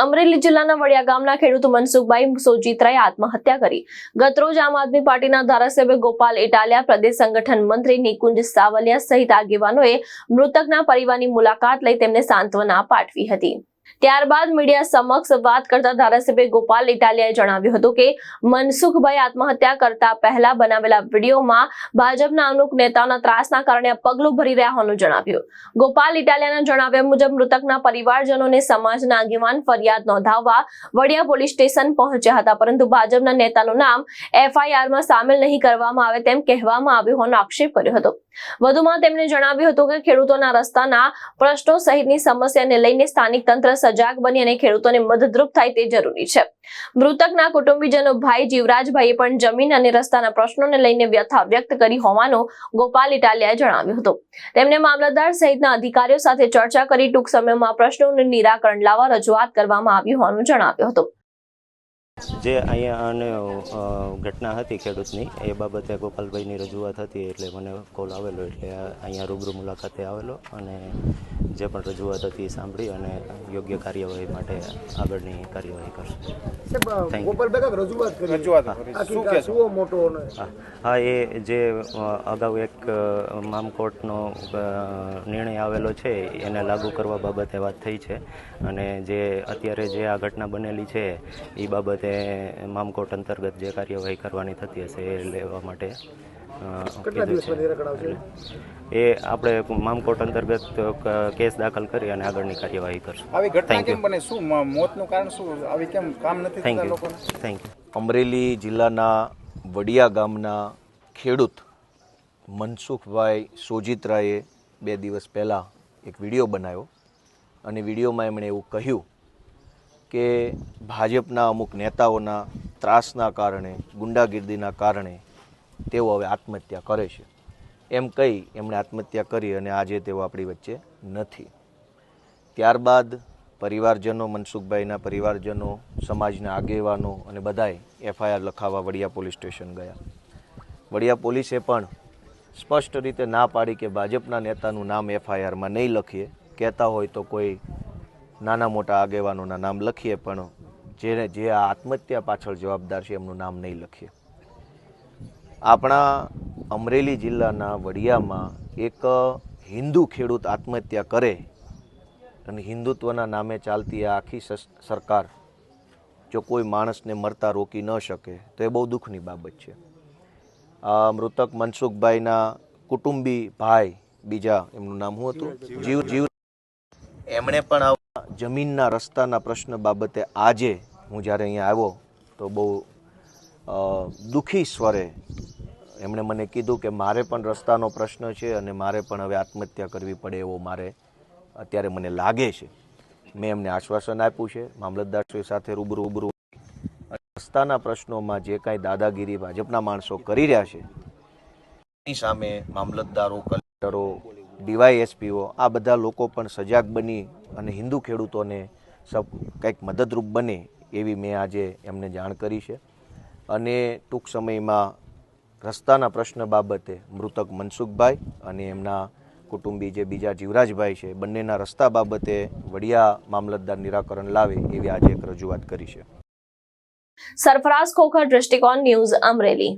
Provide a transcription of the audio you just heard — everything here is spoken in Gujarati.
અમરેલી જિલ્લાના વડિયા ગામના ખેડૂત મનસુખભાઈ સોજીત્રાએ આત્મહત્યા કરી। ગતરોજ આમ આદમી પાર્ટીના ધારાસભ્ય ગોપાલ ઇટાલિયા, પ્રદેશ સંગઠન મંત્રી નિકુંજ સાવલિયા સહિત આગેવાનોએ મૃતકના પરિવારની મુલાકાત લઈ તેમને સાંત્વના પાઠવી હતી। ત્યારબાદ મીડિયા સમક્ષ વાત કરતા ધારાસભ્ય ગોપાલ ઇટાલિયાએ જણાવ્યું હતું કે મનસુખભાઈ આત્મહત્યા કરતા પહેલા બનાવેલા વિડીયોમાં ભાજપના અમુક નેતાઓના ત્રાસના કારણે પગલું ભરી રહ્યા હોવાનું જણાવ્યું। ગોપાલ ઇટાલિયાના જણાવ્યા મુજબ મૃતકના પરિવારજનોને સમાજના આગેવાન ફરિયાદ નોંધાવવા વડિયા પોલીસ સ્ટેશન પહોંચ્યા હતા, પરંતુ ભાજપના નેતાનું નામ એફઆઈઆરમાં સામેલ નહીં કરવામાં આવે તેમ કહેવામાં આવ્યું હોવાનો આક્ષેપ કર્યો હતો। વધુમાં તેમણે જણાવ્યું હતું કે ખેડૂતોના રસ્તાના પ્રશ્નો સહિતની સમસ્યાને લઈને સ્થાનિક તંત્ર સજાગ બની અને ખેડૂતોને મદદરૂપ થાય તે જરૂરી છે। મૃતકના કુટુંબીજનો ભાઈ જીવરાજભાઈએ પણ જમીન અને રસ્તાના પ્રશ્નોને લઈને વ્યથા વ્યક્ત કરી હોવાનું ગોપાલ ઇટાલિયાએ જણાવ્યું હતું। તેમણે મામલતદાર સહિતના અધિકારીઓ સાથે ચર્ચા કરી ટૂંક સમયમાં પ્રશ્નોનું નિરાકરણ લાવવા રજૂઆત કરવામાં આવી હોવાનું જણાવ્યું હતું। જે અહીંયા ઘટના હતી ખેડૂતની એ બાબતે ગોપાલભાઈની રજૂઆત હતી, એટલે મને કોલ આવેલો, એટલે અહીંયા રૂબરૂ મુલાકાતે આવેલો અને જે પણ રજૂઆત હતી એ સાંભળી અને યોગ્ય કાર્યવાહી માટે આગળની કાર્યવાહી કરશે। હા, એ જે અગાઉ એક મામકોર્ટનો નિર્ણય આવેલો છે એને લાગુ કરવા બાબતે વાત થઈ છે અને જે અત્યારે જે આ ઘટના બનેલી છે એ બાબતે મામકોર્ટ અંતર્ગત જે કાર્યવાહી કરવાની થતી હશે એ લેવા માટે એ આપણે મામકોર્ટ અંતર્ગત કેસ દાખલ કરી અને આગળની કાર્યવાહી કરશું। આવી ઘટના કેમ બને, શું મોતનું કારણ શું, આવી કેમ કામ નથી થતા લોકોને? Thank you. અમરેલી જિલ્લાના વડિયા ગામના ખેડૂત મનસુખભાઈ સોજીત્રાએ 2 દિવસ પહેલાં એક વિડીયો બનાવ્યો અને વિડીયોમાં એમણે એવું કહ્યું કે ભાજપના અમુક નેતાઓના ત્રાસના કારણે, ગુંડાગીર્દીના કારણે તેઓ હવે આત્મહત્યા કરે છે એમ કહી એમણે આત્મહત્યા કરી અને આજે તેઓ આપણી વચ્ચે નથી। ત્યારબાદ પરિવારજનો, મનસુખભાઈના પરિવારજનો, સમાજના આગેવાનો અને બધાએ એફઆઈઆર લખાવવા વડિયા પોલીસ સ્ટેશન ગયા। વડિયા પોલીસે પણ સ્પષ્ટ રીતે ના પાડી કે ભાજપના નેતાનું નામ એફઆઈઆરમાં નહીં લખીએ, કહેતા હોય તો કોઈ નાના મોટા આગેવાનોના નામ લખીએ, પણ જે આ આત્મહત્યા પાછળ જવાબદાર છે એમનું નામ નહીં લખીએ। આપણા અમરેલી જિલ્લાના વડિયામાં એક હિન્દુ ખેડૂત આત્મહત્યા કરે અને હિન્દુત્વના નામે ચાલતી આ આખી સરકાર જો કોઈ માણસને મરતા રોકી ન શકે તો એ બહુ દુઃખની બાબત છે। મૃતક મનસુખભાઈના કુટુંબી ભાઈ, બીજા એમનું નામ શું હતું, એમણે પણ આવા જમીનના રસ્તાના પ્રશ્ન બાબતે આજે હું જ્યારે અહીંયા આવ્યો તો બહુ દુઃખી સ્વરે એમણે મને કીધું કે મારે પણ રસ્તાનો પ્રશ્ન છે અને મારે પણ હવે આત્મહત્યા કરવી પડે એવો મારે અત્યારે મને લાગે છે। મેં એમને આશ્વાસન આપ્યું છે મામલતદારશ્રી સાથે રૂબરૂ રસ્તાના પ્રશ્નોમાં જે કાંઈ દાદાગીરી ભાજપના માણસો કરી રહ્યા છે એની સામે મામલતદારો, કલેક્ટરો, ડીવાયએસપીઓ આ બધા લોકો પણ સજાગ બની અને હિન્દુ ખેડૂતોને કંઈક મદદરૂપ બને એવી મેં આજે એમને જાણ કરી છે અને ટૂંક સમયમાં રસ્તાના પ્રશ્ન બાબતે મૃતક મનસુખભાઈ અને એમના કુટુંબી જે બીજા જીવરાજભાઈ છે બંનેના રસ્તા બાબતે વડિયા મામલતદાર નિરાકરણ લાવે એવી આજે એક રજૂઆત કરી છે। સરફરાઝ ખોખર, દૃષ્ટિકોણ ન્યૂઝ, અમરેલી।